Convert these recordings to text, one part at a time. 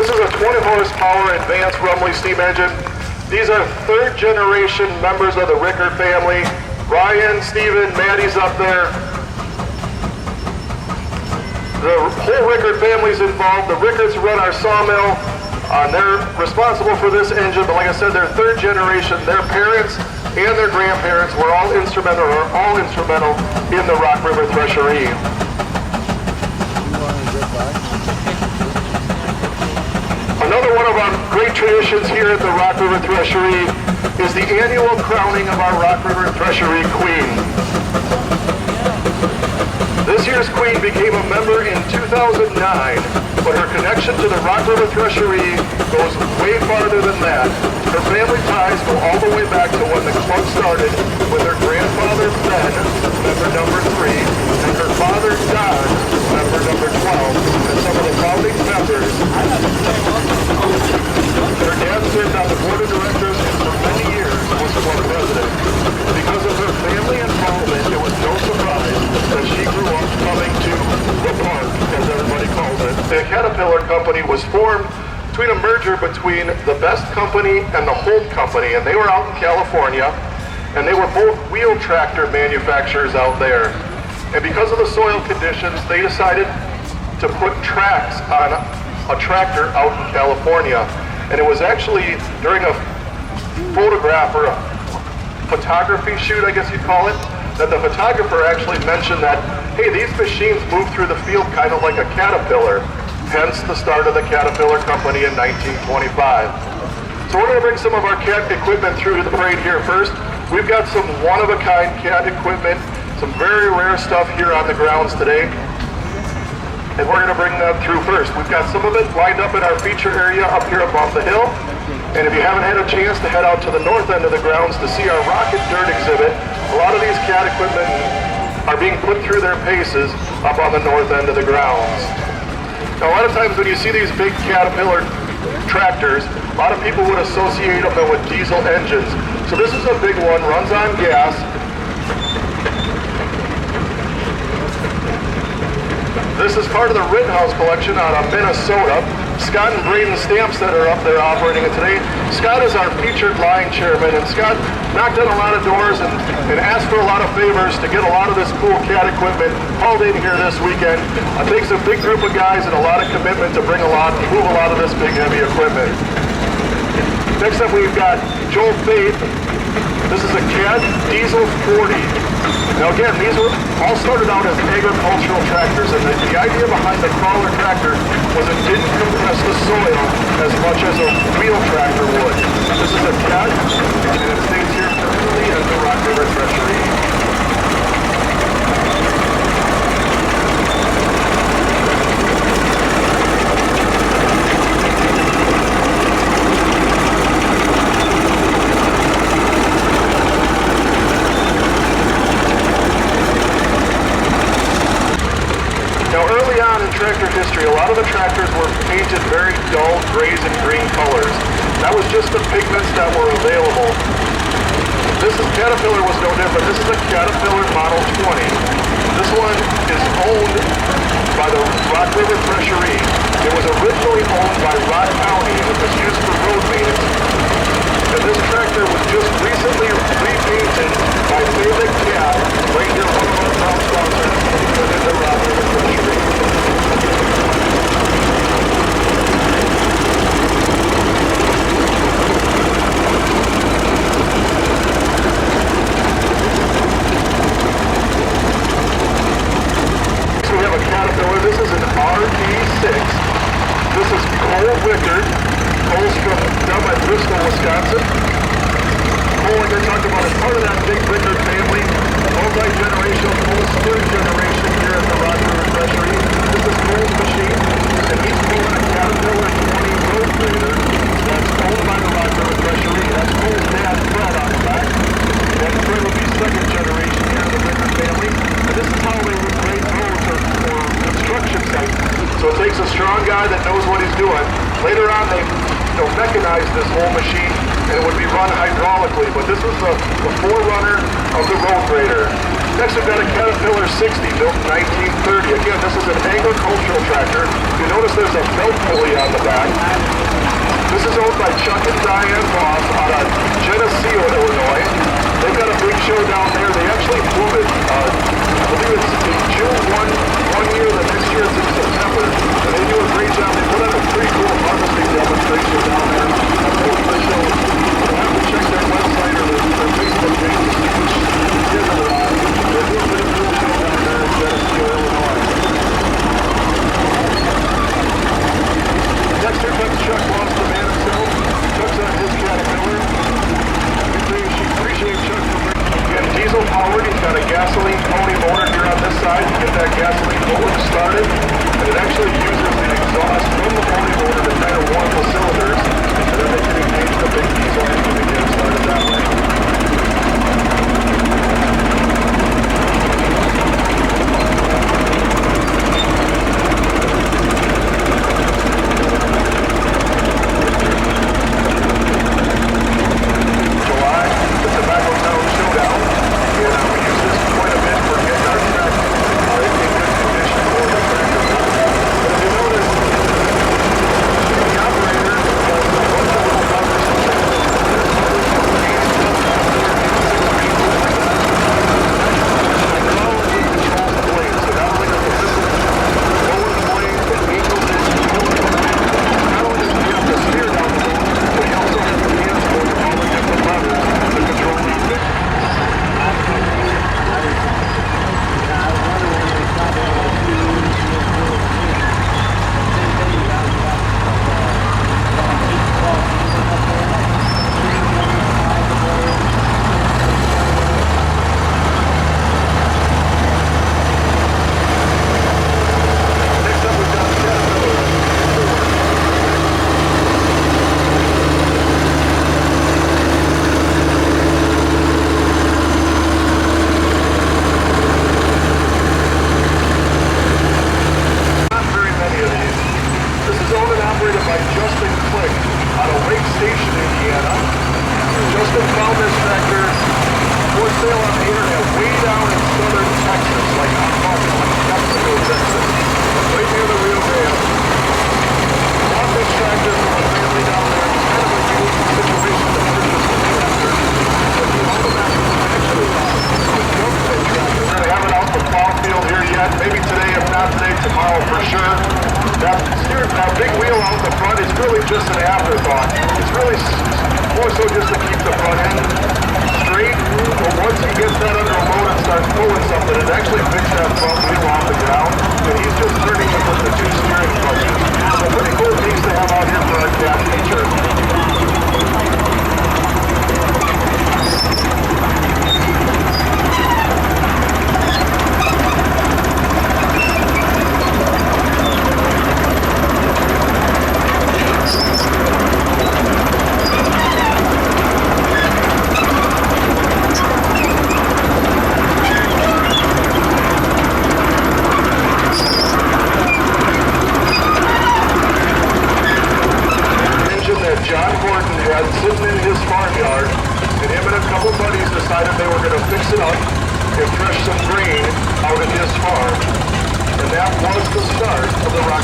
This is a 20 horsepower advanced Rumley steam engine. These are third generation members of the Rickard family. Ryan, Steven, Maddie's up there. The whole Rickard family's involved. The Rickards run our sawmill. They're responsible for this engine, but like I said, they're third generation. Their parents and their grandparents were all instrumental in the Rock River Thresheree. Another one of our great traditions here at the Rock River Thresheree is the annual crowning of our Rock River Thresheree Queen. This year's Queen became a member in 2009, but her connection to the Rock River Thresheree goes way farther than that. Her family ties go all the way back to when the club started with her grandfather Ben, member number 3, and her father Don, member number 12, and some of the founding members. Her dad served on the board of directors and for many years was club president. Because of her family involvement, it was no surprise that she grew up coming to the park, as everybody calls it. The Caterpillar Company was formed between a merger between the Best Company and the Holt Company, and they were out in California, and they were both wheel tractor manufacturers out there. And because of the soil conditions, they decided to put tracks on a tractor out in California. And it was actually during a photograph or a photography shoot, I guess you'd call it, that the photographer actually mentioned that, hey, these machines move through the field kind of like a caterpillar, hence the start of the Caterpillar Company in 1925. So we're going to bring some of our cat equipment through to the parade here first. We've got some one-of-a-kind cat equipment, some very rare stuff here on the grounds today, and we're going to bring that through first. We've got some of it lined up in our feature area up here above the hill. And if you haven't had a chance to head out to the north end of the grounds to see our Rocket Dirt exhibit, a lot of these cat equipment are being put through their paces up on the north end of the grounds. Now, a lot of times when you see these big Caterpillar tractors, a lot of people would associate them with diesel engines. So this is a big one, runs on gas. This is part of the Rittenhouse collection out of Minnesota. Scott and Braden Stamps that are up there operating it today. Scott is our featured line chairman, and Scott knocked on a lot of doors and asked for a lot of favors to get a lot of this cool cat equipment hauled in here this weekend. It takes a big group of guys and a lot of commitment to move a lot of this big heavy equipment. Next up we've got Joel Faith. This is a Cat Diesel 40. Now again, these were all started out as agricultural tractors, and the idea behind the crawler tractor was it didn't compress the soil as much as a wheel tractor would. This is a Cat, and it stays here permanently as the Rock River Thresheree. Tractor history, a lot of the tractors were painted very dull grays and green colors. That was just the pigments that were available. Caterpillar was no different. This is a Caterpillar Model 20. This one is owned by the Rock River Thresheree. It was originally owned by Rock County and it was used for road maintenance. And this tractor was just recently repainted by Favorite Cat right here, one of our top sponsors within the Rock River Thresheree. This is an RD6. This is Cole Rickard. Cole's from down by Bristol, Wisconsin. Cole, like I talked about, is part of that big Rickard family. Multi-generational, Cole's third generation here at the Rock River Thresheree. This is Cole's machine, and he's pulling a Caterpillar 20 road grader that's owned by the Rock River Thresheree. That's Cole's dad, Fred, on the back. And Fred will be second generation here in the Rickard family. And this is how they would grade roads or construction site. So it takes a strong guy that knows what he's doing. Later on, they mechanized this whole machine, and it would be run hydraulically. But this was the forerunner of the road grader. Next, we've got a Caterpillar 60 built in 1930. Again, this is an agricultural tractor. You notice there's a belt pulley on the back. This is owned by Chuck and Diane Voss out of Geneseo, Illinois. They've got a big show down there. They actually flew it, I believe it's in June one year, the next year it's in September. And they do a great job. They put on a pretty cool harvesting demonstration down there. That's what the show. You'll have to check their website or their Facebook page to see which year they're on. They're doing a pretty cool show down there in Geneseo, Illinois. Next here comes Chuck Lost the man himself. Chuck's on his Caterpillar. We appreciate Chuck for bringing. Again, diesel powered. He's got a gasoline pony motor here on this side to get that gasoline motor started. And it actually uses the exhaust from the pony motor to kind of warm the cylinders. And then they can engage the big diesel engine to get it started that way.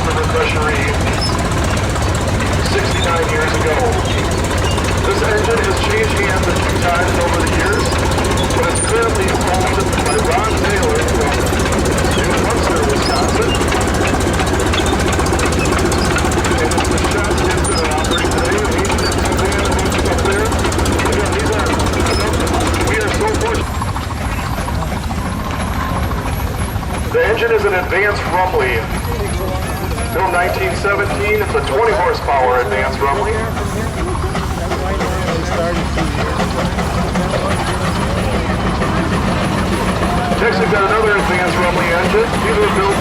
River Thresheree 69 years ago. This engine has changed hands a few times over the years, but it's currently owned by Ron Taylor from New Munster, Wisconsin. And it's the shop kids that are operating today. Agent and Suzanne and up there. Again, we are so fortunate. The engine is an advanced Rumley. Built 1917, it's a 20 horsepower advanced Rumley. Next we've got another advanced Rumley engine. These were built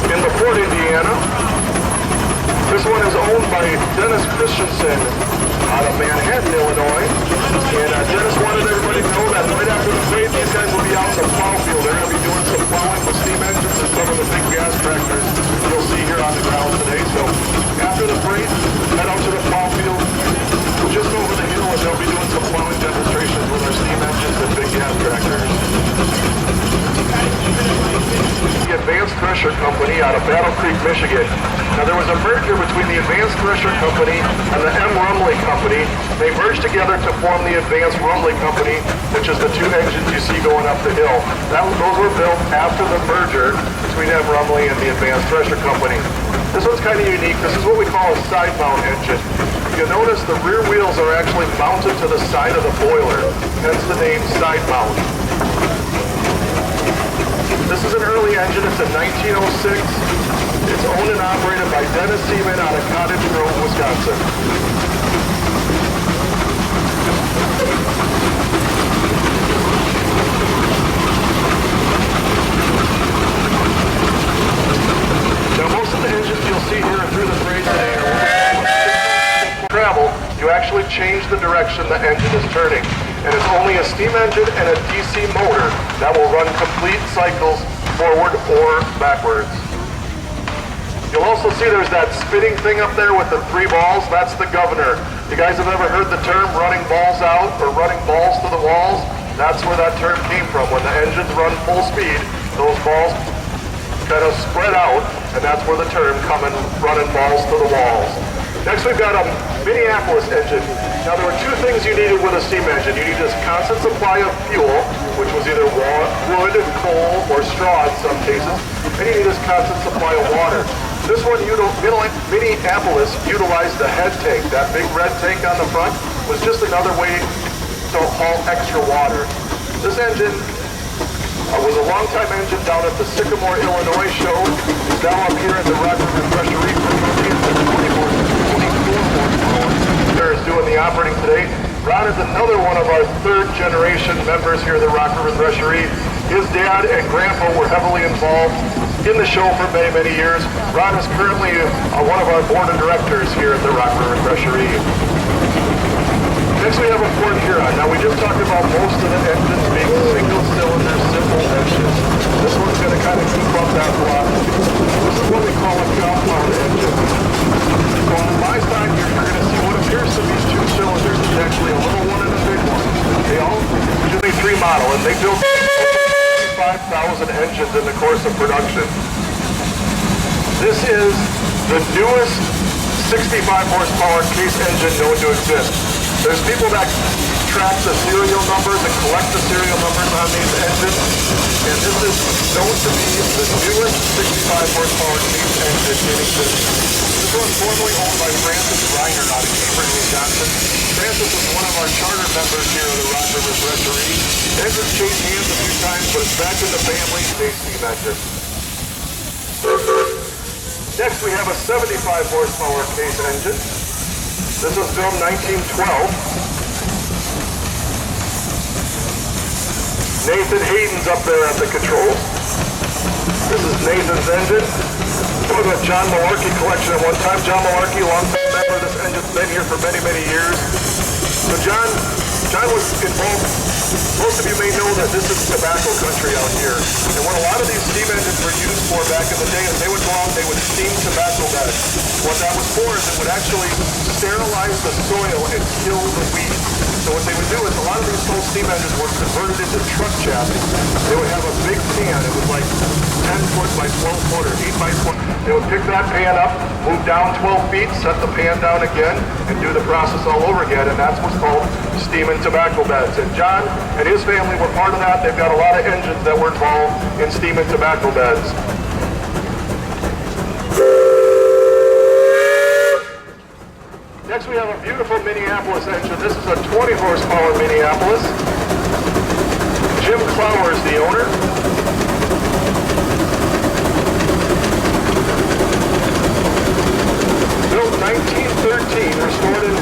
in LaPorte, Indiana. This one is owned by Dennis Christensen out of Manhattan, Illinois. And Dennis wanted everybody to know that right after the parade, these guys will be out in the plow field. They're going to be doing some plowing with steam engines and some of the big gas tractors you'll see here on the ground today. So after the parade, head out to the plow field just over the hill, and they'll be doing some plowing demonstrations with our steam engines and big gas tractors. The Advanced Thresher Company out of Battle Creek, Michigan. Now there was a merger between the Advanced Thresher Company and the M. Rumley Company. They merged together to form the Advanced Rumley Company, which is the two engines you see going up the hill. Those were built after the merger between M. Rumley and the Advanced Thresher Company. This one's kind of unique. This is what we call a side mount engine. You'll notice the rear wheels are actually mounted to the side of the boiler, hence the name side mount. This is an early engine. It's a 1906. It's owned and operated by Dennis Seaman out of Cottage Grove, Wisconsin. Now most of the engines you'll see here through the parade today are travel, you actually change the direction the engine is turning. And it's only a steam engine and a DC motor that will run complete cycles forward or backwards. You'll also see there's that spinning thing up there with the three balls. That's the governor. You guys have ever heard the term running balls out or running balls to the walls? That's where that term came from. When the engines run full speed, those balls kind of spread out, and that's where the term coming running balls to the walls. Next we've got a Minneapolis engine. Now there were two things you needed with a steam engine. You needed a constant supply of fuel, which was either wood, coal, or straw in some cases, and you needed a constant supply of water. This one, Minneapolis, utilized the head tank. That big red tank on the front was just another way to haul extra water. This engine was a long-time engine down at the Sycamore, Illinois show. It's now up here at the River Thresheree for is doing the operating today. Ron is another one of our third-generation members here at the Rock River Thresheree. His dad and grandpa were heavily involved in the show for many, many years. Ron is currently one of our board of directors here at the Rock River Thresheree. Next we have a Ford Huron. Now we just talked about most of the engines being single-cylinder, simple engines. This one's going to kind of keep up that block. This is what we call a compound engine. So on my side here, you're going to see what appears to be two cylinders. It's actually a little one and a big one. They all usually 3 model, and they built 5,000 engines in the course of production. This is the newest 65 horsepower case engine known to exist. There's people that track the serial numbers and collect the serial numbers on these engines, and this is known to be the newest 65 horsepower case engine in existence. This one's formerly owned by Francis Reiner out of Cambridge, Wisconsin. Francis was one of our charter members here at the Rock River Thresheree. Engine's changed hands a few times, but it's back in the family. Base steam engine. Next we have a 75 horsepower case engine. This was built 1912. Nathan Hayden's up there at the controls. This is Nathan's engine. It was a John Malarkey collection at one time. John Malarkey, longtime member of this engine's been here for many, many years. So John was involved. Most of you may know that this is tobacco country out here. And what a lot of these steam engines were used for back in the day is they would go out and they would steam tobacco beds. What that was for is it would actually sterilize the soil and kill the weeds. So what they would do is a lot of these old steam engines were converted into truck chassis. They would have a big pan. It was like 10 foot by 12 foot or 8 by 12. They would pick that pan up, move down 12 feet, set the pan down again, and do the process all over again. And that's what's called steaming tobacco beds. And John and his family were part of that. They've got a lot of engines that were involved in steaming tobacco beds. Next we have a beautiful Minneapolis engine. This is a 20 horsepower Minneapolis. Jim Clower is the owner. Built 1913, restored in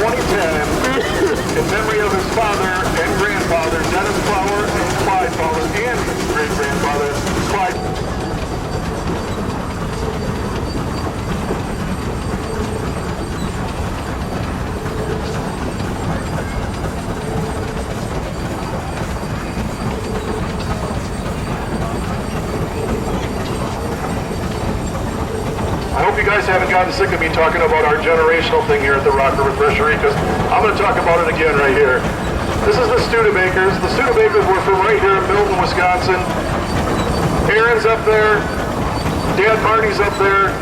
2010 in memory of his father and grandfather, Dennis Clower and Clyde Fowler, and great-grandfather, Clyde. I hope you guys haven't gotten sick of me talking about our generational thing here at the Rock River Thresheree, because I'm going to talk about it again right here. This is the Studebakers. The Studebakers were from right here in Milton, Wisconsin. Aaron's up there. Dad Marty's up there.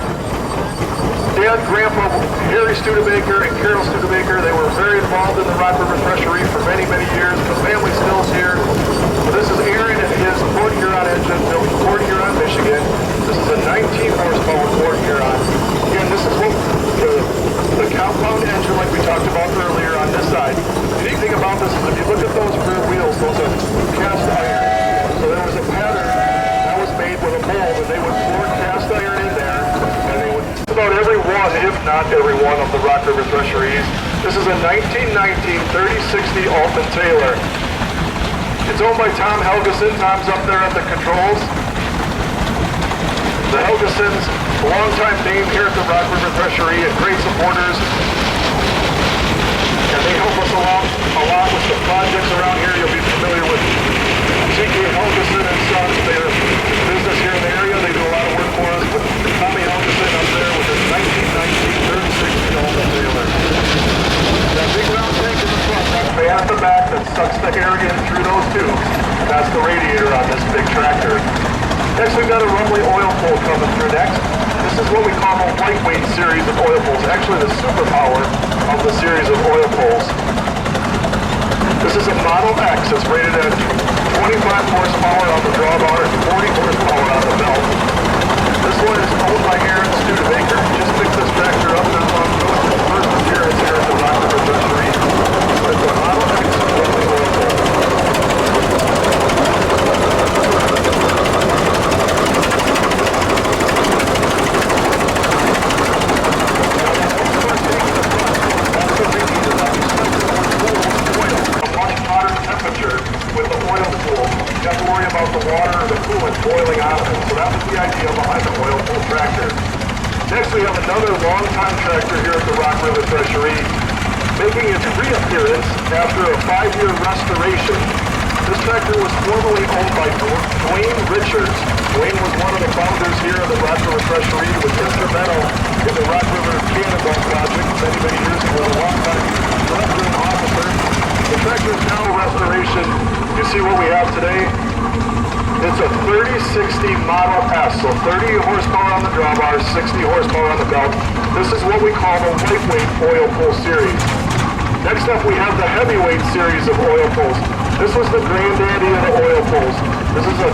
Dad, Grandpa Harry Studebaker and Carol Studebaker, they were very involved in the River Thresheree for many, many years. The family still's here. So this is Aaron and his Port Huron engine built in Port Huron, Michigan. This is a 19 horsepower Port Huron. Again, this is what the compound engine like we talked about earlier on this side. The neat thing about this is if you look at those rear wheels, those are cast iron. So there was a pattern that was made with a mold and they would pour cast iron in there and they would about every one, if not every one, of the Rock River Thresherees. This is a 1919 3060 Alton Taylor. It's owned by Tom Helgeson. Tom's up there at the controls. The Helgesons, a long-time name here at the Rock River Thresheree and great supporters. And they help us along a lot with the projects around here. You'll be familiar with G.K. Helgeson and Sons. They're business here in the area. They do a lot of work for us. But Tommy Helgeson up there with his 1919 3060 Alton Taylor. That big round tank in the front, that fan at the back that sucks the air in through those tubes. That's the radiator on this big tractor. Next, we've got a Rumley oil pull coming through next. This is what we call a lightweight series of oil pulls. Actually, the superpower of the series of oil pulls. This is a Model X. It's rated at 25 horsepower on the drawbar and 40 horsepower on the belt. This one is owned by Aaron Studebaker. Just picked this tractor up not long ago. It's his first appearance here at the Rock River Thresheree. It's a Model X Rumley oil pull. Boiling out of it. So that was the idea behind the oil pull tractor. Next we have another long-time tractor here at the Rock River Thresheree, making its reappearance after a 5-year restoration. This tractor was formerly owned by Dwayne Richards. Dwayne was one of the founders here of the Rock River Thresheree, was instrumental in the Rock River Cannonball project many, many years ago, a long-time director and officer. The tractor is now a restoration. You see what we have today? It's a 3060 Model S, so 30 horsepower on the drawbar, 60 horsepower on the belt. This is what we call the lightweight oil pull series. Next up we have the heavyweight series of oil pulls. This was the granddaddy of the oil pulls. This is a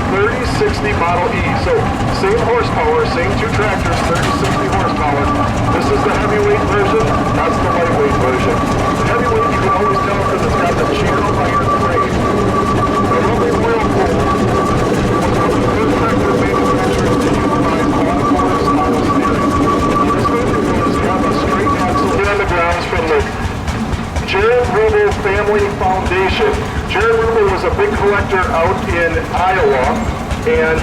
3060 Model E, so same horsepower, same two tractors, 3060 horsepower. This is the heavyweight version, that's the lightweight version. The heavyweight you can always tell because it's got the channel iron frame. The Rumley oil pull Family Foundation. Jared Ruble was a big collector out in Iowa, and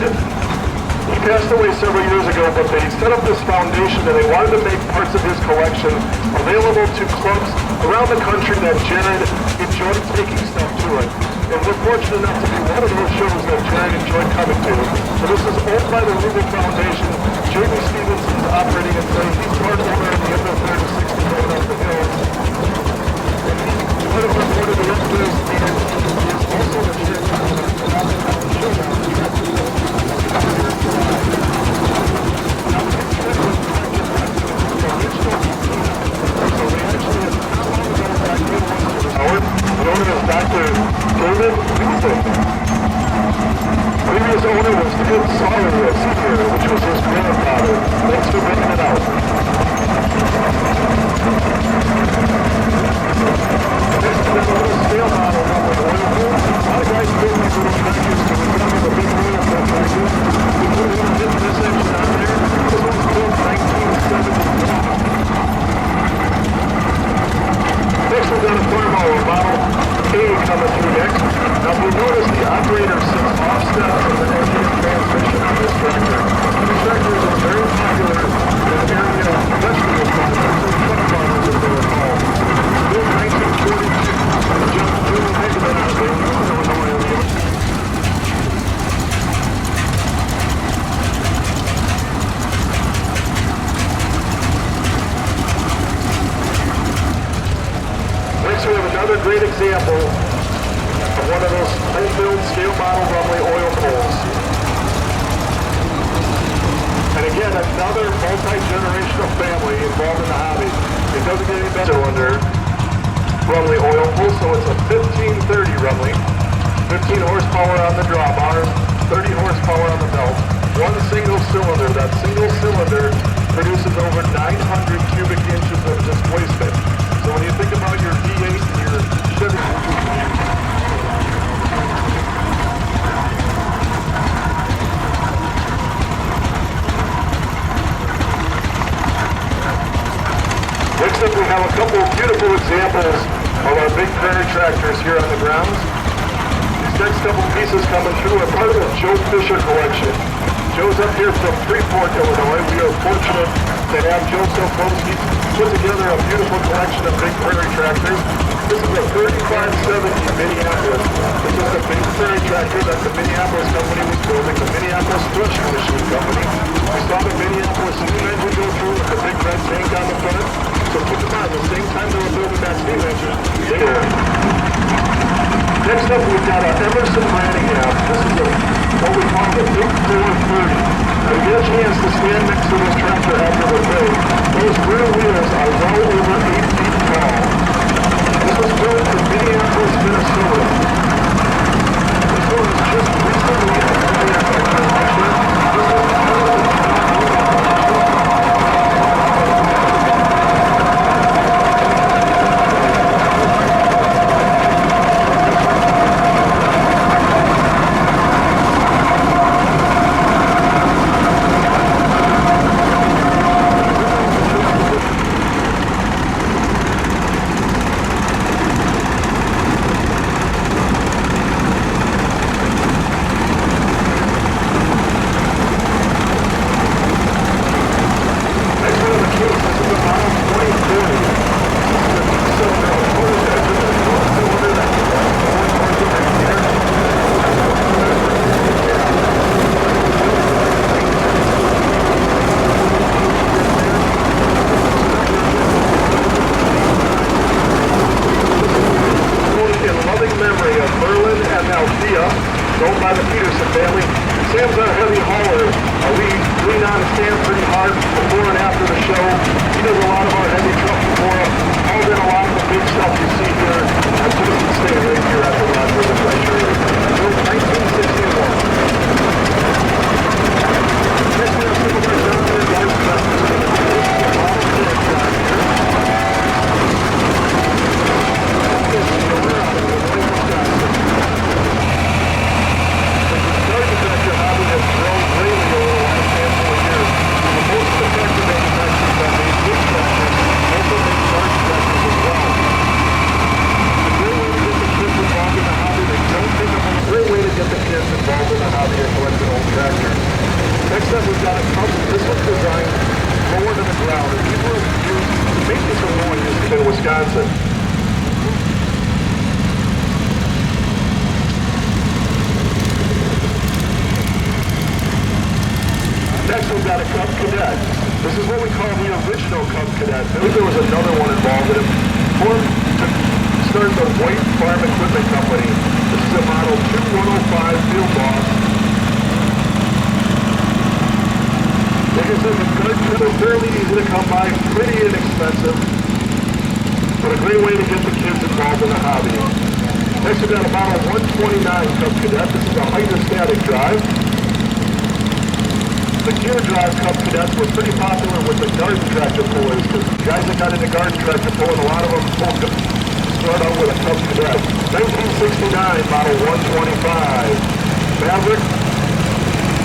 he passed away several years ago, but they set up this foundation and they wanted to make parts of his collection available to clubs around the country that Jared enjoyed taking stuff to it. And we're fortunate enough to be one of those shows that Jared enjoyed coming to. So this is owned by the Ruble Foundation. Jamie Stevenson is operating and saying he's part owner of the River Thresheree going up the hill. Part of the board of directors and is also the chairman of the showdown. Howard, the owner is Dr. David Wiesel. Previous owner was Ted Sawyer, Sr., which was his grandfather. Thanks for bringing it out. This is a little scale model of the oil pool. A lot of guys build these little tractors to become a big oil pool tractor. We put a little bit of this engine on there. This one's built 1971. Next we've got a Farmhour Model A coming through next. Now you'll notice the operator sits offset from the engine transmission on this tractor. These tractors are very popular in the area of industrial farmers and truck farmers as they were called. Built 1942. Just doing a big bit out there in the Illinois area. Next we have another great example of one of those home-built scale model Rumley oil pulls. And yet another multi-generational family involved in the hobby. It doesn't get any better. Cylinder Rumley oil pool, so it's a 1530 Rumley. 15 horsepower on the drawbar, 30 horsepower on the belt. One single cylinder. That single cylinder produces over 900 cubic inches of displacement. So when you think about your V8 and your Chevy... Next up, we have a couple of beautiful examples of our big prairie tractors here on the grounds. These next couple pieces coming through are part of the Joe Fisher collection. Joe's up here from Freeport, Illinois. We are fortunate to have Joe so close. He's put together a beautiful collection of big prairie tractors. This is a 3570 Minneapolis. This is a big prairie tractor that the Minneapolis company was building, the Minneapolis Threshing Machine Company. We saw the Minneapolis steam engine go through with the big red tank on the front. So keep in mind, the same time they were building that steam engine, they were. Next up, we've got an Emerson Branningham. This is what we call the Big 430. Now, you get a chance to stand next to this tractor after the build. Those rear wheels are well over 8 feet tall. This was built in Minneapolis, Minnesota. This one was just recently manufactured.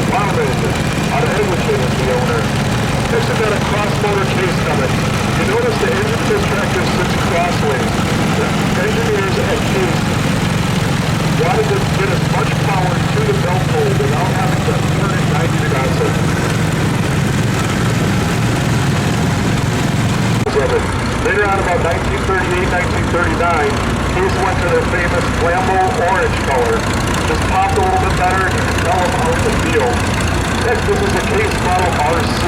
Plowing out of Edgerton is the owner. Next we've got a cross-motor case coming. You notice the engine for this tractor sits crossways. The engineers at Case wanted to get as much power to the belt pull without having to turn it 90 degrees. Later on, about 1938, 1939, Case went to their famous Flambeau orange color. Just popped a little bit better, and you can tell them how it feels. Next, this is a Case model RC.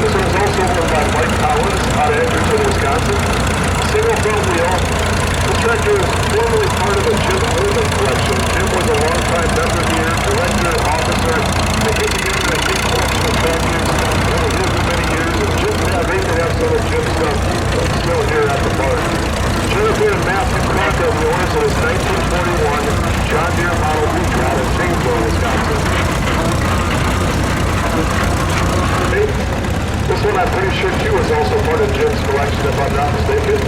This one is also owned by Mike Collins out of Edgerton, Wisconsin. Single front wheel. This tractor is formerly part of the Jim Holden collection. Jim was a longtime member here, director, officer. They put together a big collection of tractors. I'm pretty sure too is also part of Jim's collection, if I'm not mistaken.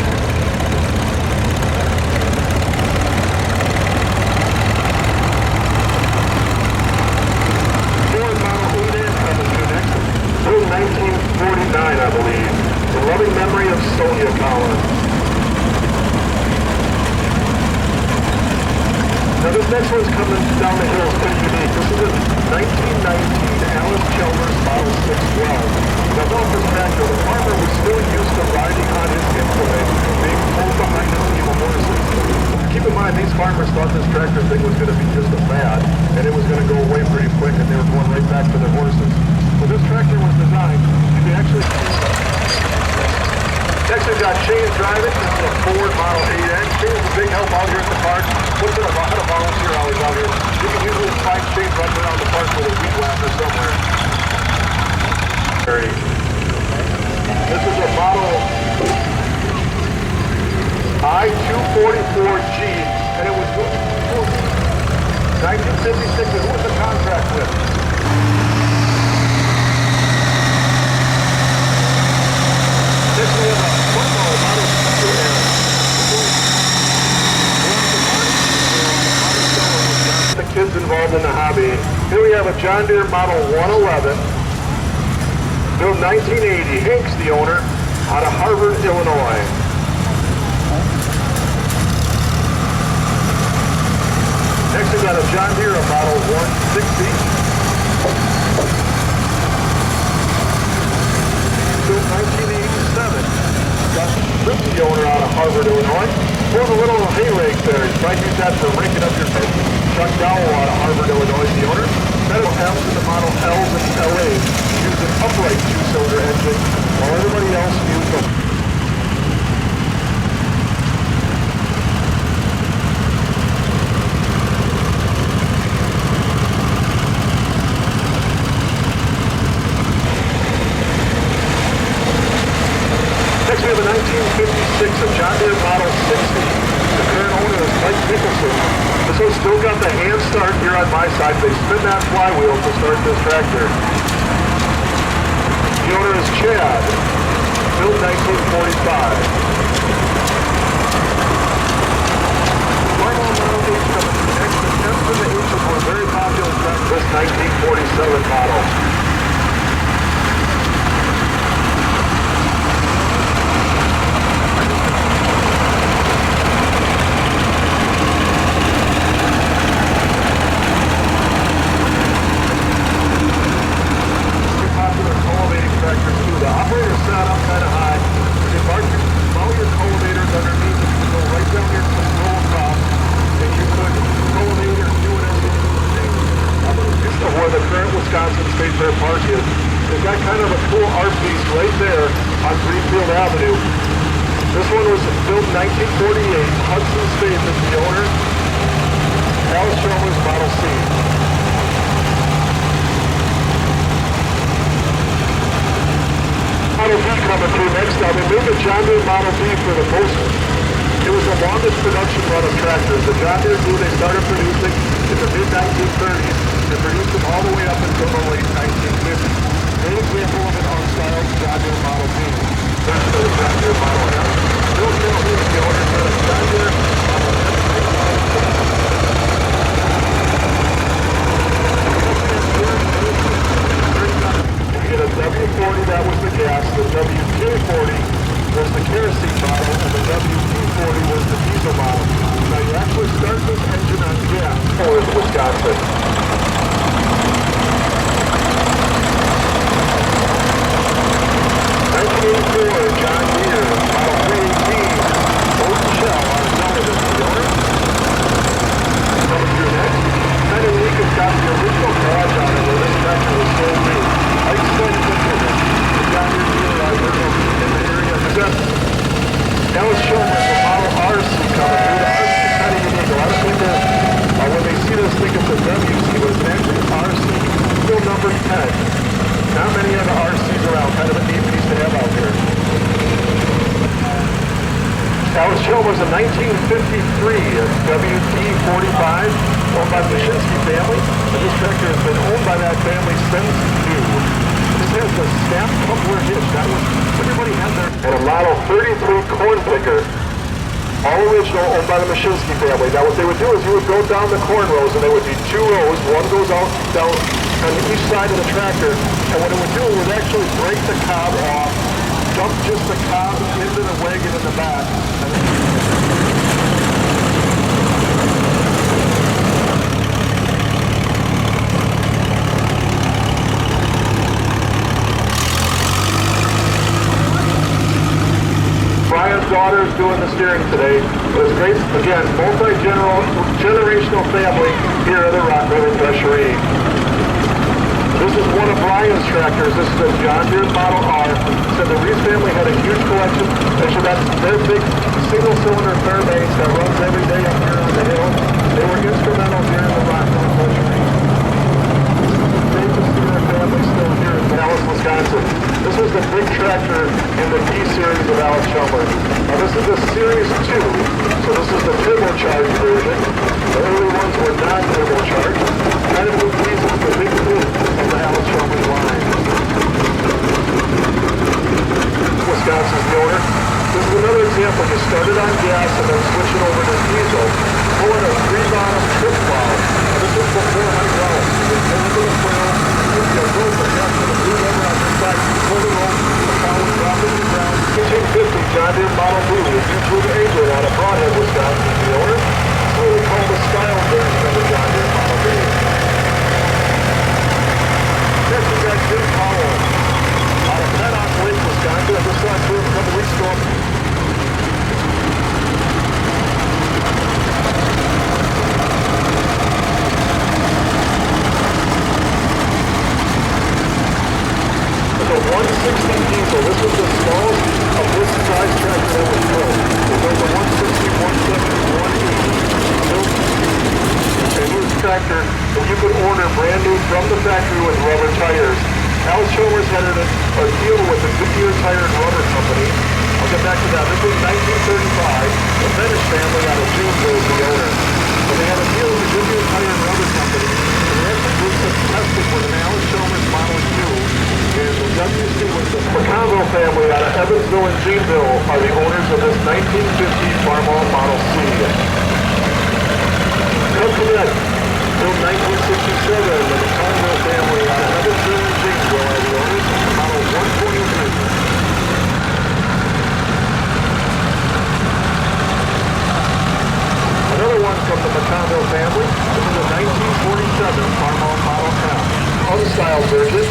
Ford Model 8N coming through next. Built 1949, I believe. The loving memory of Sonia Collins. Now this next one's coming down the hill is pretty unique. This is a 1919 Alice Chalmers Model 612. Now off this tractor, the farmer was still used to riding on his implement, being pulled behind his team of horses. Keep in mind, these farmers thought this tractor thing was going to be just a fad, and it was going to go away pretty quick, and they were going right back to their horses. So this tractor was designed to be actually got Shane's driving. This is a Ford Model 8N. Shane's a big help out here at the park. Puts in a lot of volunteer hours out here. You can usually find Shane running around the park with a weed whacker somewhere. This is a Model I-244G, and it was 1956, and who was the contract with? This is a football Model 2N. The kids involved in the hobby. Here we have a John Deere Model 111, built 1980. Hank's the owner, out of Harvard, Illinois. Next we got a John Deere Model 160, built 1987. Got the owner out of Harvard, Illinois. For the little hay rake there, you might use that for raking up your pit. Chuck Dowell out of Harvard, Illinois, the owner. Metal M's in the Model L's and LA's used an upright two-cylinder engine, while everybody else used a Next we have a 1956 John Deere Model 60. The current owner is Mike Nicholson. This one's still got the hand start here on my side. They spin that flywheel to start this tractor. The owner is Chad. Built 1945. Normal Model H coming through next. The 10s and the H's were a very popular tractor. This 1947 model. The operator sat up kind of high. You mark all your cultivators underneath, and you can go right down here to the roll across, and you could cultivate or do whatever you need to do. Where the current Wisconsin State Fair Park is, they've got kind of a cool art piece right there on Greenfield Avenue. This one was built in 1948. Hudson State is the owner. Alice Chalmers Model C. Model D coming through next up. They made the John Deere Model D for the most. It was the longest production run of tractors. The John Deere D, they started producing in the mid-1930s and produced them all the way up until the late 1950s. Great example of an unstyled John Deere Model D. That's the John Deere Model M. Bill Hill is the owner of the John Deere Model M. A W40, that was the gas, the WK40 was the kerosene model, and the WP40 was the diesel model. Now you actually start this engine on gas for Wisconsin. 1984 John Deere Model 318, open shell on a television. The owner? Coming through next. Kind of unique, it's got the original garage on it where this tractor was so made. I explained it to them. The John Deere dealer I work over in the area. We've got Alice Chalmers, the Model RC coming through. The RC is kind of unique. A lot of people, when they see this, think it's a WC, but it's actually RC. Still number 10. Not many other RCs around. Kind of a neat piece to have out here. Alice Chalmers in 1953, a WD-45, owned by the Mashinsky family. And this tractor has been owned by that family since new. This has the snap coupler hitch. That was, everybody had their... And a Model 33 corn picker. All original, owned by the Mashinsky family. Now what they would do is you would go down the corn rows, and there would be two rows. One goes out down on each side of the tractor. And what it would do, it would actually break the cob off, dump just the cob into the wagon in the back. Brian's daughter is doing the steering today. It was great, again, multi-generational family here at the River Thresheree. This is one of Brian's tractors. This is a John Deere Model R. So the Reese family had a huge collection. That's their big single-cylinder Fairbanks that runs every day up here on the hill. They were instrumental here in the River Thresheree. Great to see their family still here in Dallas, Wisconsin. This was the big tractor in the D-Series of Alex Chalmers. Now this is the Series 2, so this is the turbocharged version. The early ones were non-turbocharged. Kind of the reason the big move of the Alex Chalmers line. Wisconsin's the owner. This is another example. You started on gas and then switching over to diesel. Pulling a 3-bottom trip plow. Now this is before hydraulics. You go into the plow, you go the gas with a blue lever on this side, you pull the rope, the plow will drop into the ground. 1850 John Deere Model B is usually Edgerton out of Broadhead, Wisconsin, the owner. It's what we call the style version of the John Deere Model B. Next we got Jim Powell out of Pennock Lake, Wisconsin. I just saw him a couple weeks ago. It's a 160 diesel. This was the smallest of this size tractor that was built. It was a 160, 170, 180. A new tractor that you could order brand new from the factory with rubber tires. Alex Chalmers had a deal with the Goodyear Tire and Rubber Company. I'll get back to that. This was 1935. The Finish family out of Juneville is the owner. But they had a deal with the Goodyear Tire and Rubber Company. And they actually did some testing with an Alex Chalmers Model 2. And the WC was the McConville family out of Evansville and Jeanville are the owners of this 1950 Farmall Model C. Come to that. Built 1967, the McConville family out of Evansville and Jeanville are the owners of Model 123. Another one from the McConville family. This is a 1947 Farmall Model M. Unstyled version.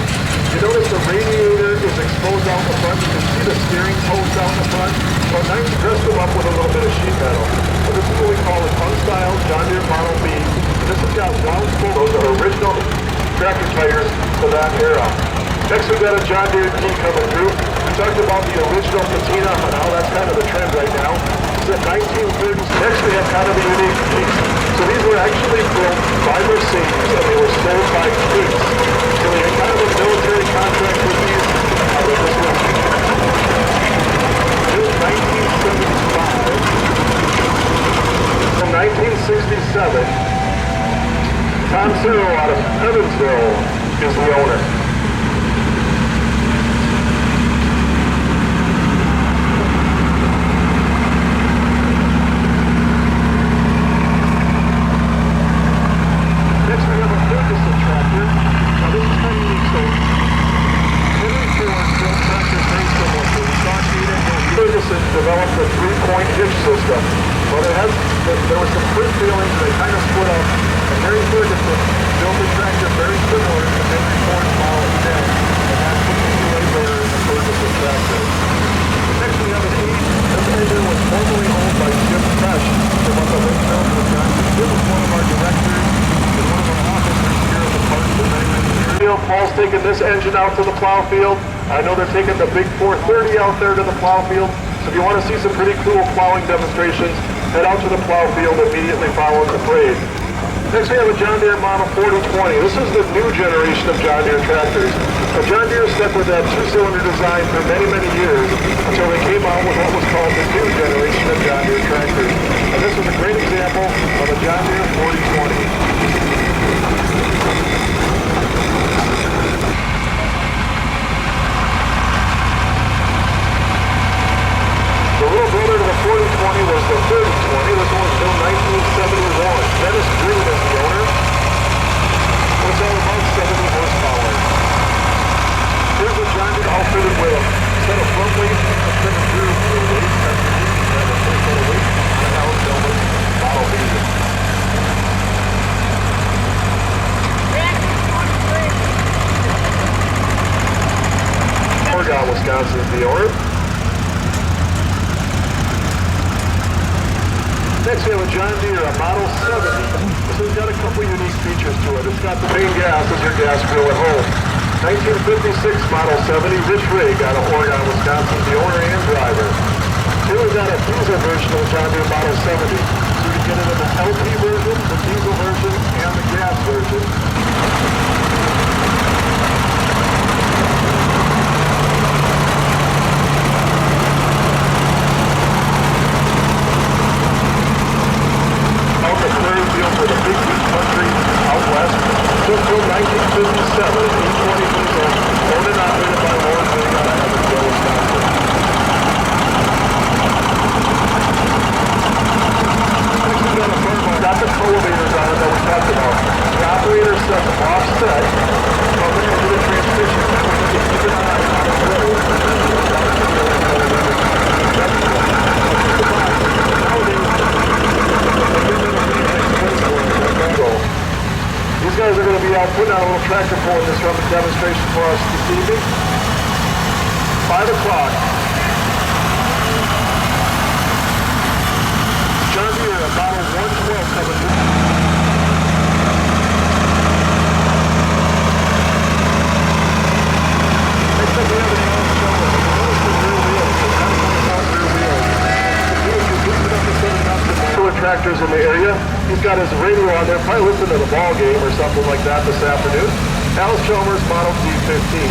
You notice the radiator is exposed out the front. You can see the steering post out the front. So nice to dress them up with a little bit of sheet metal. So this is what we call an unstyled John Deere Model B. And this has got round spoke. Those are original tractor tires for that era. Next we've got a John Deere T coming through. We talked about the original patina and how that's kind of the trend right now. This is a 1930s. Next we have kind of a unique piece. So these were actually built by Mercedes and they were sold by Case. So we had kind of a military contract with these. This was built 1975. From 1967, Tom Cyril out of Evansville is the owner. Developed a 3-point hitch system. Well, there was some quick feelings, they kind of split up. And Harry Ferguson built the tractor very similar to Henry Ford's Model 10. And that's what you see right there in the Ferguson tractor. Next we have an 80. This engine was formerly owned by Jim Fresh from up at Lake Mountain, Wisconsin. Jim was one of our directors and one of our officers here at the park for many, many years. Paul's taking this engine out to the plow field. I know they're taking the big 430 out there to the plow field. So if you want to see some pretty cool plowing demonstrations, head out to the plow field immediately following the parade. Next we have a John Deere Model 4020. This is the new generation of John Deere tractors. Now John Deere stuck with that 2-cylinder design for many, many years until they came out with what was called the new generation of John Deere tractors. And this is a great example of a John Deere 4020. the 3020. This one was built 1971. Dennis Green is the owner. It's all about 70 horsepower. Here's a John Deere outfitted with a set of front weights, a set of rear wheel weights, and a full set of weights on an Alice Delman Model B. Oregon, Wisconsin is the owner. Next we have a John Deere, a Model 70. This has got a couple unique features to it. It's got the main gas as your gas grill at home. 1956 Model 70, Rich Rig out of Oregon, Wisconsin, the owner and driver. Here we've got a diesel version of the John Deere Model 70. So you can get it in the LP version, the diesel version, and the gas version. Out the prairie field for the big wheat country out west. Just built 1957, 820 diesel, owned and operated by Warren Rig out of Edgerton, Wisconsin. Next we've got a Burma. Got the elevators on it that we talked about. The operator sets them offset from the end of the transmission. That way you can keep an eye on the road. These guys are going to be out putting out a little tractor pull in this demonstration for us this evening. 5 o'clock. John Deere, Model 112 coming through. Next up we have an Alice Delman. Notice the rear wheels. They're kind of coming out rear wheels. Tractors in the area. He's got his radio on there, probably listening to the ball game or something like that this afternoon. Alice Chalmers, Model D15.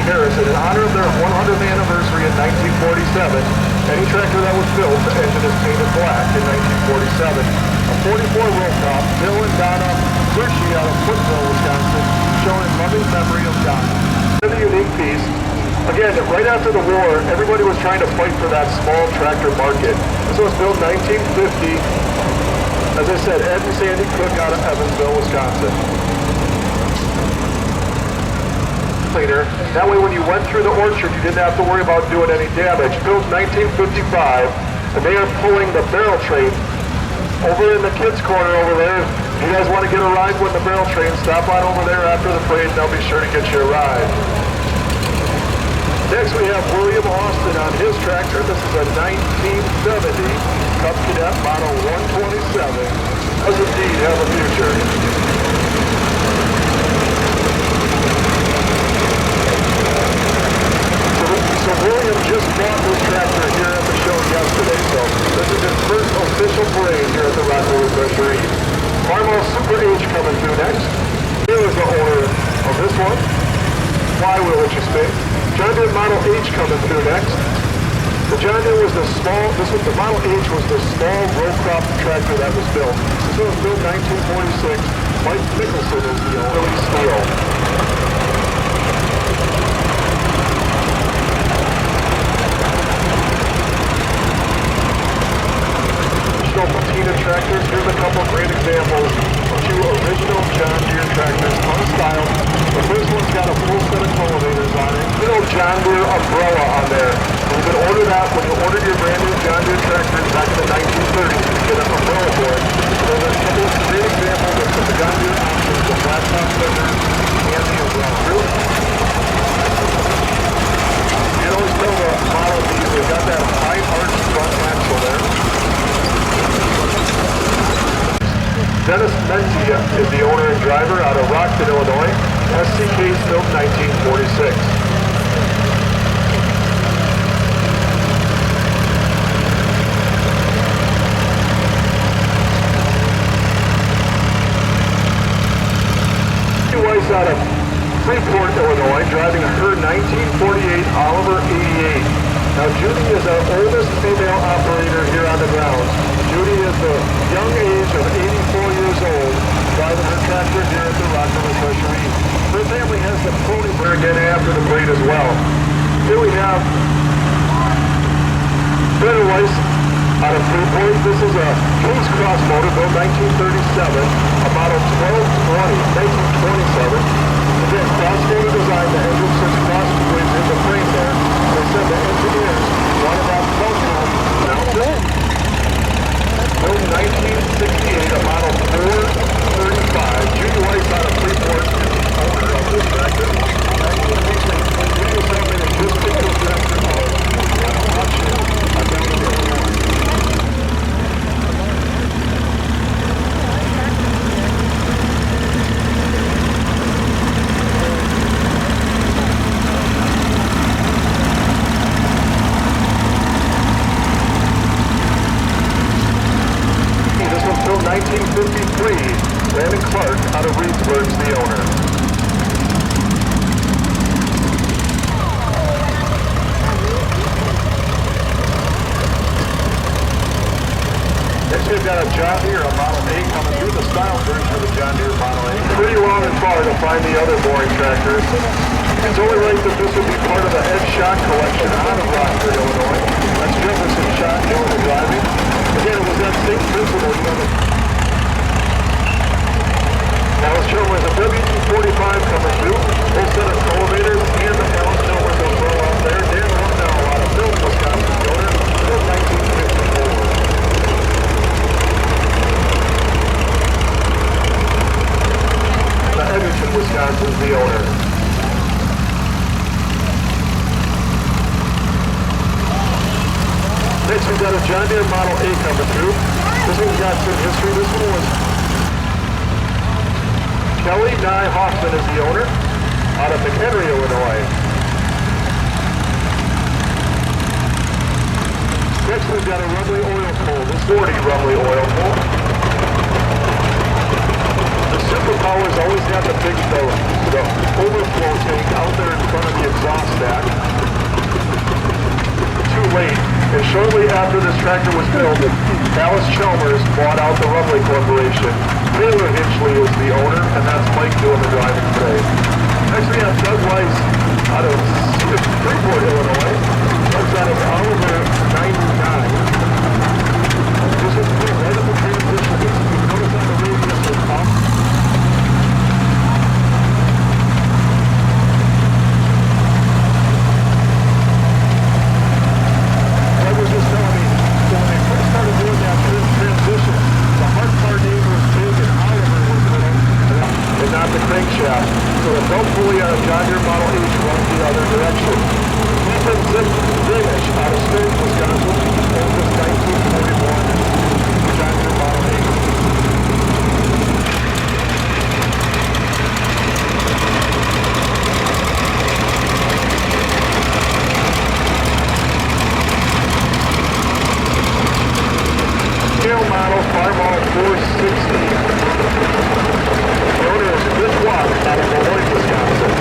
Harrison, in honor of their 100th anniversary in 1947, any tractor that was built, the engine is painted black in 1947. A 44 roll top, Bill and Donna Hershey out of Footville, Wisconsin, showing in loving memory of Donna. Another unique piece. Again, right after the war, everybody was trying to fight for that small tractor market. This was built 1950. As I said, Ed and Sandy Cook out of Evansville, Wisconsin. Later, that way when you went through the orchard, you didn't have to worry about doing any damage. Built 1955, and they are pulling the barrel train over in the kids' corner over there. If you guys want to get a ride with the barrel train, stop on over there after the parade, and they'll be sure to get you a ride. Next we have William Austin on his tractor. This is a 1970 Cub Cadet Model 127. Does indeed have a future. So William just bought this tractor here at the show yesterday, so this is his first official parade here at the River Thresheree. Farmall Super H coming through next. Here is the owner of this one. Flywheel, which is big. John Deere Model H coming through next. The John Deere was the small, the Model H was the small row crop tractor that was built. This one was built 1946. Mike Mickelson is the owner of steel. Patina tractors. Here's a couple of great examples of two original John Deere tractors on style. The first one's got a full set of elevators on it. Little John Deere umbrella on there. You can order that when you ordered your brand new John Deere tractor back in the 1930s. You get an umbrella for it. So there's a couple of great examples of the John Deere options, the flat top fenders and the umbrella. Really? You can always tell the Model B, they've got that high arch front axle there. Dennis Mentia is the owner and driver out of Rockton, Illinois. SCK built 1946. Weiss out of Freeport, Illinois, driving her 1948 Oliver 88. Now Judy is our oldest female operator here on the grounds. Judy is the young age of 84 years old, driving her tractor here at the River Thresheree. Her family has the Pony have Better Weiss out of Freeport. This is a King's Cross motor built 1937, a model 1927. Again, cross motor design, the engine sits crossways in the frame there. They said the engineers wanted that functional. Now good. Built 1968, a model 435. Judy Weiss out of Freeport, owner of this tractor. We just have an existing tractor on auction down in Illinois. This one's built 1953. Landon Clark out of Reedsburg's the owner. Next we've got a John Deere, a Model 8 coming through the style version of the John Deere Model 8. Pretty long and far to find the other boring tractors. It's only right that this would be part of the Ed Shot collection out of Rockford, Illinois. That's Jefferson Shot doing the driving. Again, it was that same principle. Now let's show there's a WD-45 coming through. Full set of elevators and the Allen windows roll up there. Dan Rundell out of Milton, Wisconsin, the owner, built 1954. Edgerton, Wisconsin, the owner. Next we've got a John Deere Model 8 coming through. This one's got some history. This one was Kelly Nye Hoffman is the owner out of McHenry, Illinois. Next we've got a Rumley oil pull. This 40 Rumley oil pull. Superpowers always have the big the overflow tank out there in front of the exhaust stack. Too late. And shortly after this tractor was built, Dallas Chalmers bought out the Rumley Corporation. Taylor Hinchley is the owner, and that's Mike doing the driving today. Next we have Doug Weiss out of Freeport, Illinois. Doug's out of Oliver 99. This is right at the transition. You notice on the radius is up. Not the crankshaft, so the belt pulley out of John Deere Model 8 runs the other direction. Ethan Zimish out of Stone, Wisconsin, owns this 1941 John Deere Model 8. Scale model Farmall 460. The owner is Chris Watt out of Beloit, Wisconsin.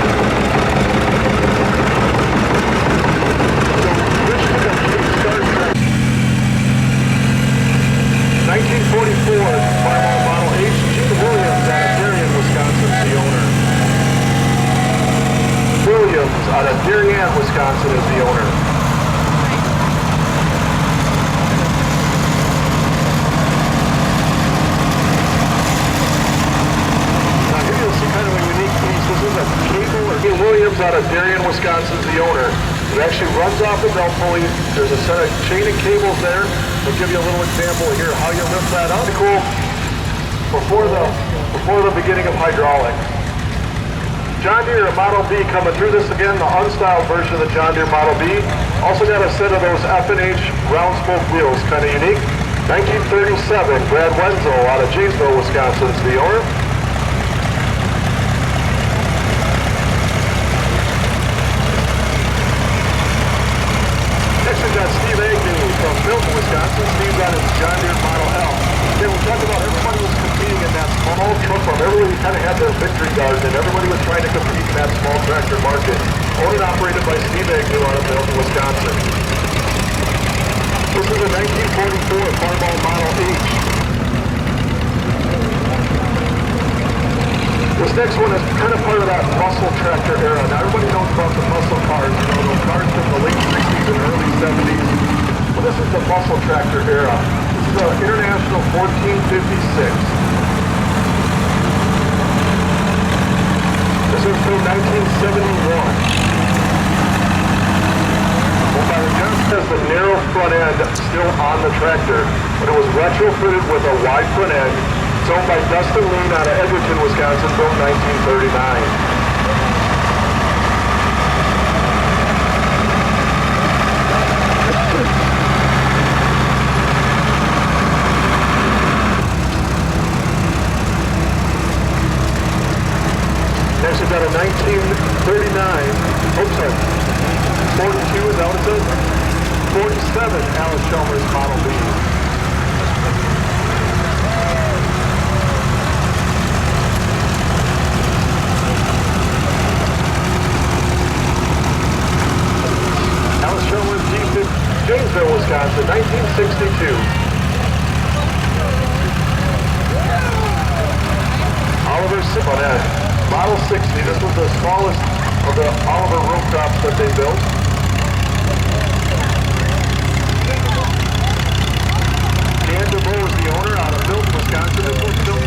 So, this is a kickstart track. 1944 Farmall Model 8. Gene Williams out of Darien, Wisconsin is the owner. Williams out of Darien, Wisconsin is the owner. Williams out of Darien, Wisconsin is the owner. It actually runs off the belt pulley. There's a set of chain and cables there. We'll give you a little example here how you lift that up. Cool. Before the beginning of hydraulics. John Deere Model B coming through this again, the unstyled version of the John Deere Model B. Also got a set of those F&H round spoke wheels, kind of unique. 1937, Brad Wenzel out of Janesville, Wisconsin is the owner. Next we've got Steve Agnew from Milton, Wisconsin. Steve's got his John Deere Model L. Okay, we talked about everybody was competing in that small truck farm. Everybody kind of had their victory guards, and everybody was trying to compete in that small tractor market. Owned and operated by Steve Agnew out of Milton, Wisconsin. This is a 1944 Farmall Model H. This next one is kind of part of that muscle tractor era. Now everybody knows about the muscle cars, you know, those cars from the late 60s and early 70s. Well, this is the muscle tractor era. This is an International 1456. This is from 1971. Has the narrow front end still on the tractor, but it was retrofitted with a wide front end. It's owned by Dustin Lean out of Edgerton, Wisconsin, built 1939. Next we've got a 1939, sorry, 42, is that what it says? 47 Alice Chalmers Model B. Alice Chalmers G50, Janesville, Wisconsin, 1962. Oliver Simonette, Model 60. This was the smallest of the Oliver rope drops that they built. Dan DeVoe is the owner out of Milton, Wisconsin. This was built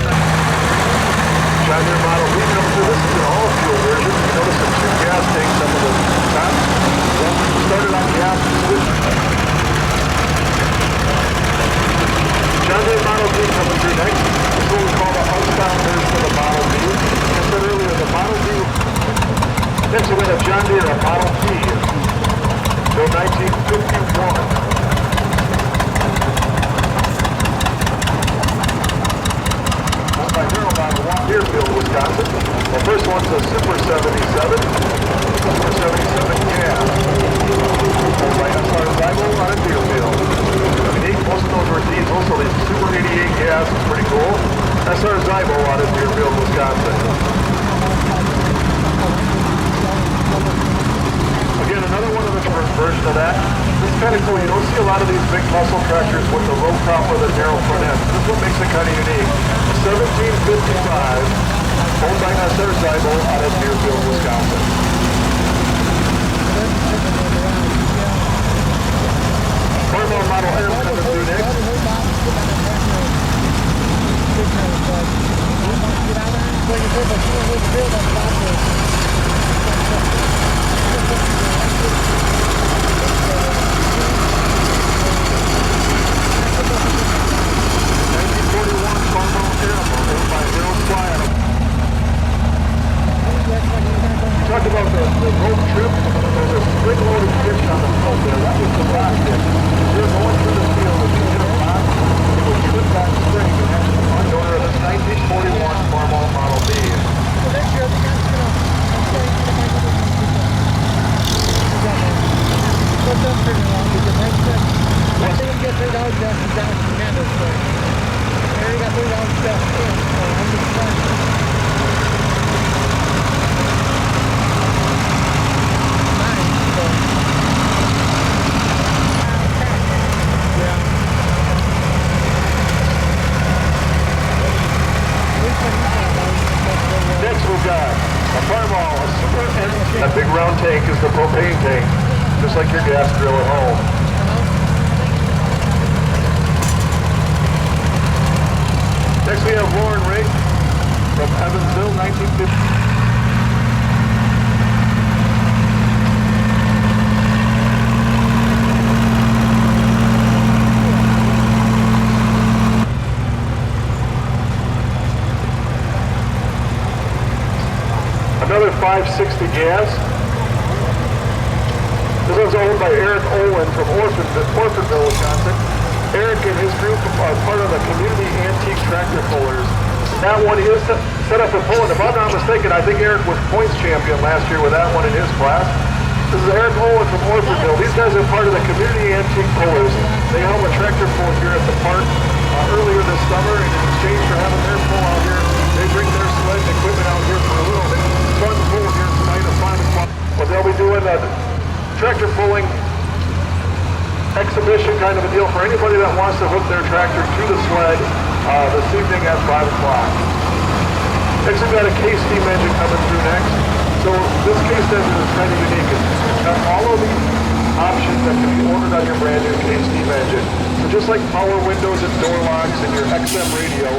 John Deere Model B comes through. This is an all-fuel version. You notice the two gas tanks up at the top. Well, started on gas and switched. John Deere Model B coming through next. This is what we call the unbound version of the Model B. As I said earlier, the Model B. Next we got a John Deere, a Model T. Built 1951. Deerfield, Wisconsin. The first one's a Super 77. Super 77 gas. Right SR Zygo on a Deerfield. Unique, most of those were diesel, so the Super 88 gas is pretty cool. SR Zygo out of Deerfield, Wisconsin. Again, another one of the first version of that. This is kind of cool. You don't see a lot of these big muscle tractors with the rope top or the narrow front end. This is what makes it kind of unique. 1755, owned by SR Zygo out of Deerfield, Wisconsin. Farmall Model M coming through next. Talked about the rope trip. There's a spring-loaded hitch on the front there. That was the last hitch. You're going through the field. If you hit a rock, it will trip that spring. And that's the front owner of this 1941 Farmall Model B. Next we've got a Farmall, a Super M. That big round tank is the propane tank, just like your gas grill at home. Next we have Lauren Rake from Evansville, 1950. Another 560 gas. This one's owned by Eric Olin from Orphanville, Wisconsin. Eric and his group are part of the Community Antique Tractor Pullers. That one is set up for pulling. If I'm not mistaken, I think Eric was points champion last year with that one in his class. This is Eric Olin from Orphanville. These guys are part of the Community Antique Pullers. They held a tractor pull here at the park earlier this summer, and in exchange for having their pull out here, they bring their sled and equipment out here for a little fun pull here tonight at 5 o'clock. But they'll be doing a tractor pulling exhibition kind of a deal for anybody that wants to hook their tractor to the sled this evening at 5 o'clock. Next we've got a K steam engine coming through next. So this K steam engine is kind of unique. It's got all of the options that can be ordered on your brand new K steam engine. So just like power windows and door locks and your XM radio.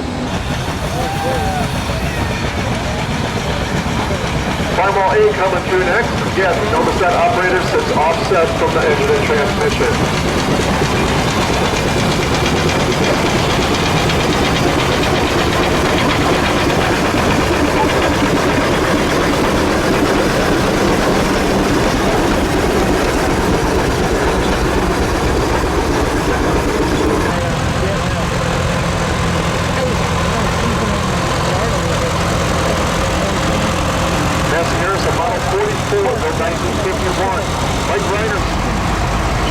Firewall A coming through next. Again, notice that operator sits offset from the engine and transmission.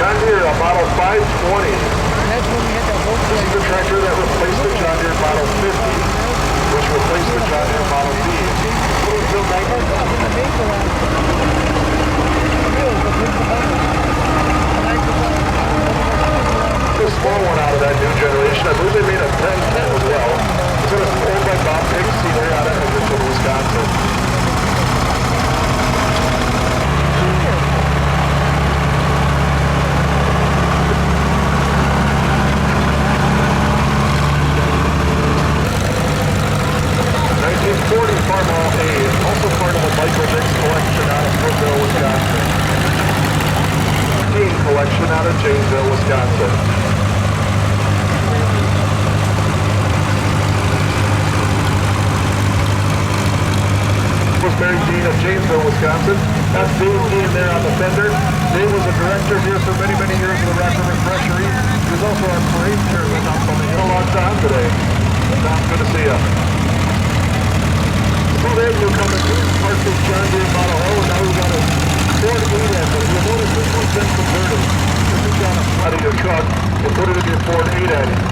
John Deere, a Model 520. That's when we had that whole This is the tractor that replaced the John Deere Model 50, which replaced the John Deere Model D. The small one out of that new generation, I believe they made a 1010 as well. It's owned by Bob Pick's Senior out of Edgerton, Wisconsin. Farmall A is also part of a Michael Mix collection out of Woodville, Wisconsin. Team collection out of Janesville, Wisconsin. Was Mary Dean of Janesville, Wisconsin. That's Dave Dean there on the fender. Dave was a director here for many, many years of the River Thresheree. He was also our parade chairman up on the hill on Don today. Don, good to see you. So there you come in parts of John Deere Model O, and now we've got a Ford 8 engine. You'll notice this one's been converted. This is got out of your truck and put it in your Ford 8 engine.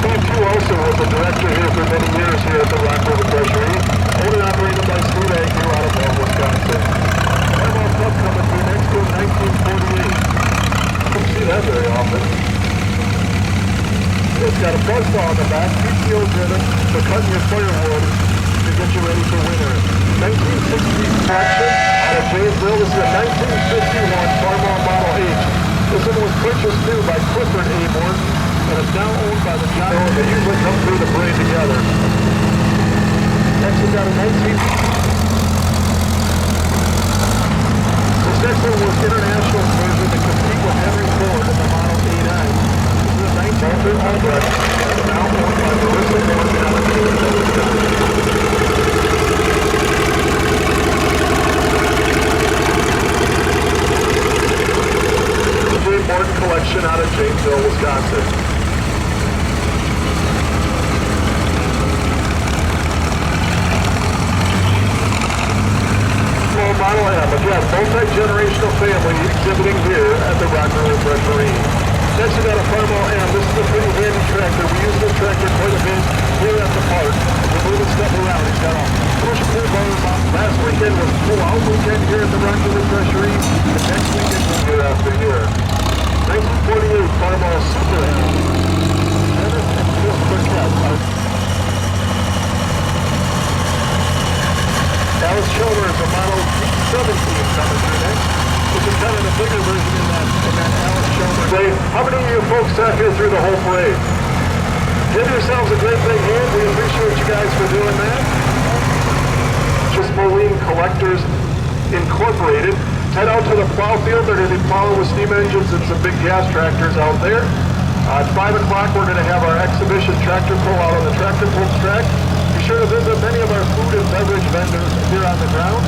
Steve Pugh also was a director here for many years here at the River Thresheree, owned and operated by Steve Agnew out of Bell, Wisconsin. Firewall Club coming through next to 1948. Don't see that very often. It's got a buzzsaw on the back, PTO driven for cutting your firewood to get you ready for winter. 1960 collection out of Janesville. This is a 1951 Farmall Model H. This one was purchased new by Clifford A. Morton, and it's now owned by the John Deere. They usually come through the parade together. Next we've got a 19... This next one was international version to compete with Henry Ford in the Model 8i. This is a 1900 now owned by Marissa Morton out of Morton collection out of Janesville, Wisconsin. Small Model M, again, multi-generational family exhibiting here at the River Thresheree. Next we got a Farmall M. This is a pretty handy tractor. We use this tractor quite a bit here at the park. We're moving stuff around. He's got a push pull bar. Last weekend was pull-out weekend here at the River Thresheree. And next weekend we'll year after year. 1948 Farmall Super M. Dennis and Chris Burkett. Alice Shoulder is a Model 17 coming through next. This is kind of the bigger version in that Alice Shoulder. How many of you folks sat here through the whole parade? Give yourselves a great big hand. We appreciate you guys for doing that. Just Marine Collectors Incorporated. Head out to the plow field. They're going to be plowing with steam engines and some big gas tractors out there. At 5 o'clock, we're going to have our exhibition tractor pull out on the tractor pull track. Be sure to visit many of our food and beverage vendors here on the ground.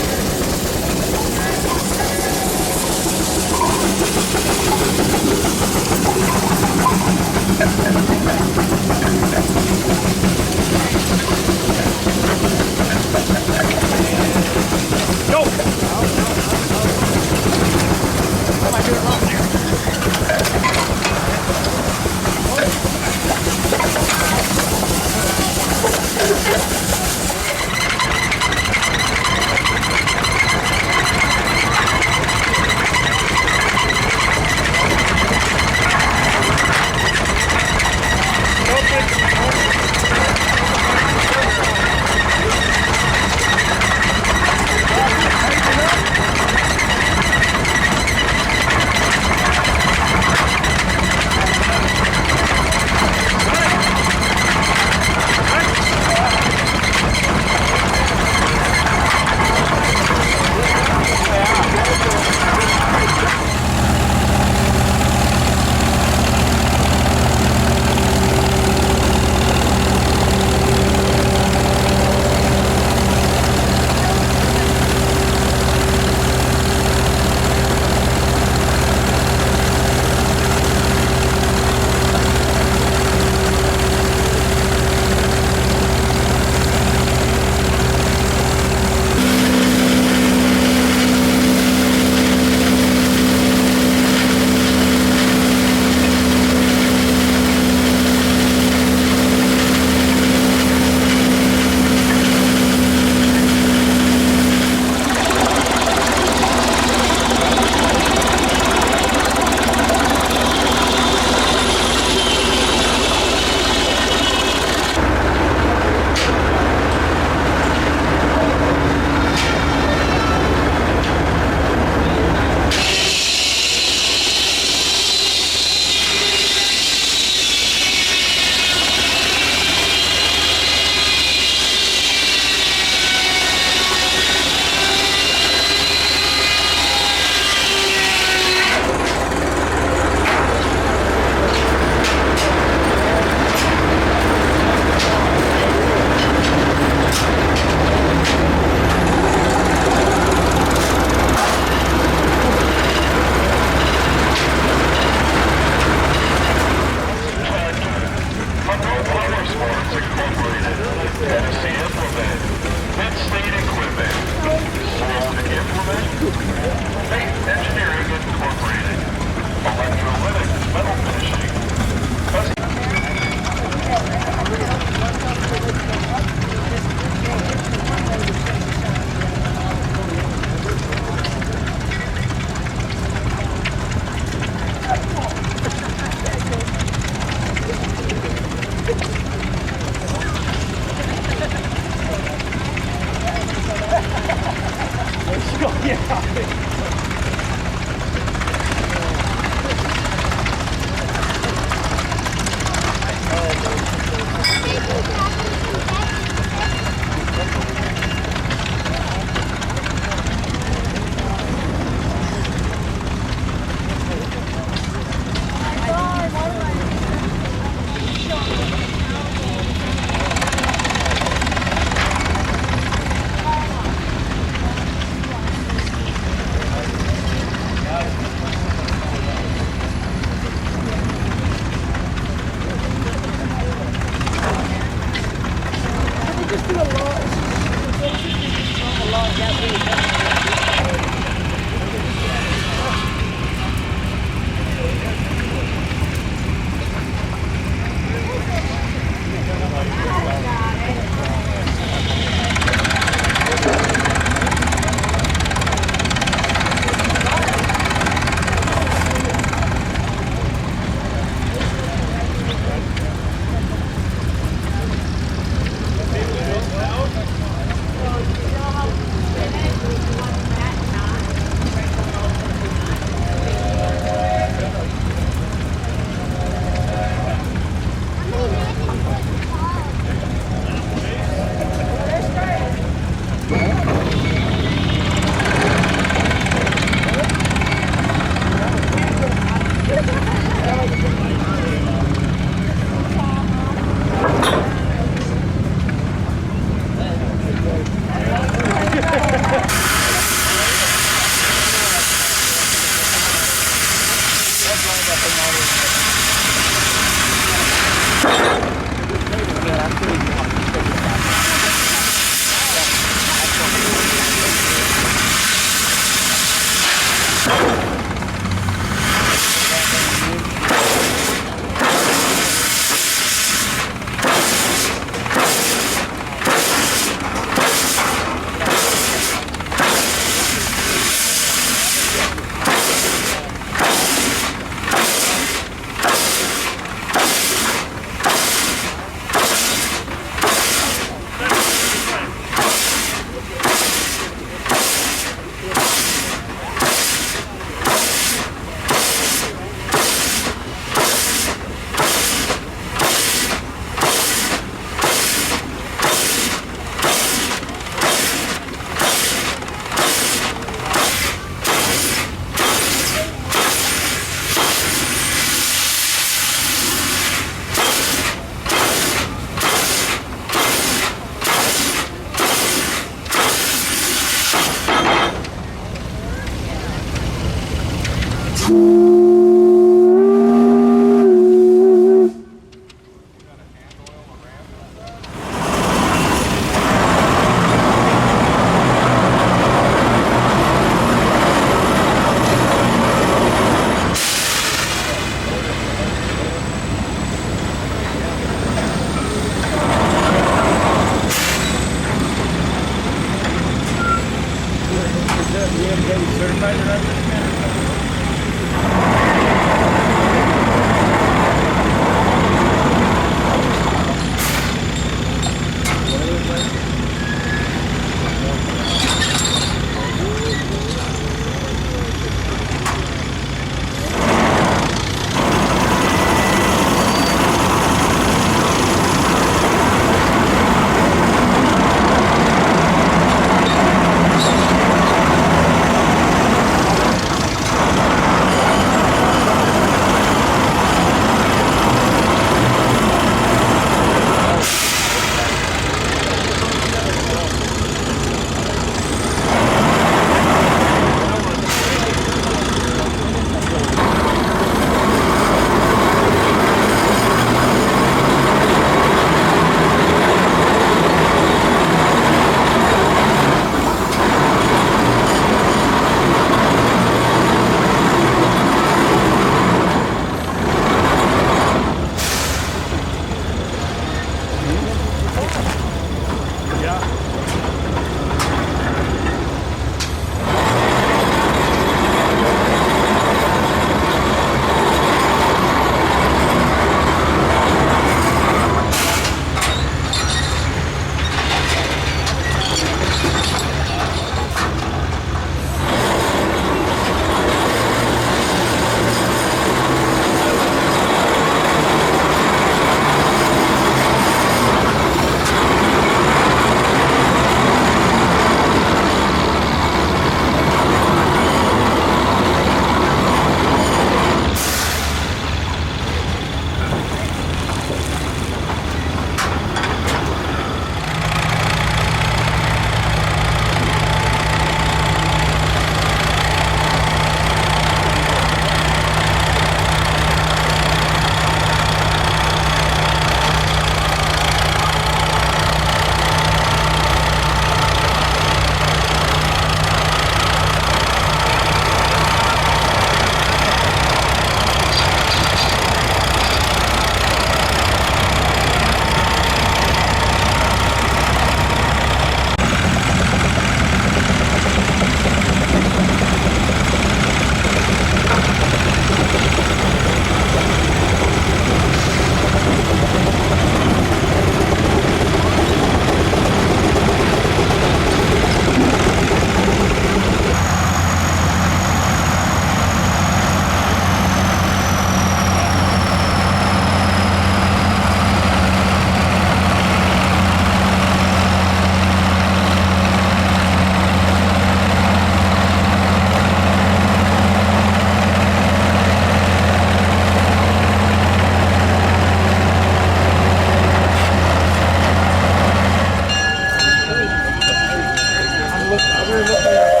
look. I really looked at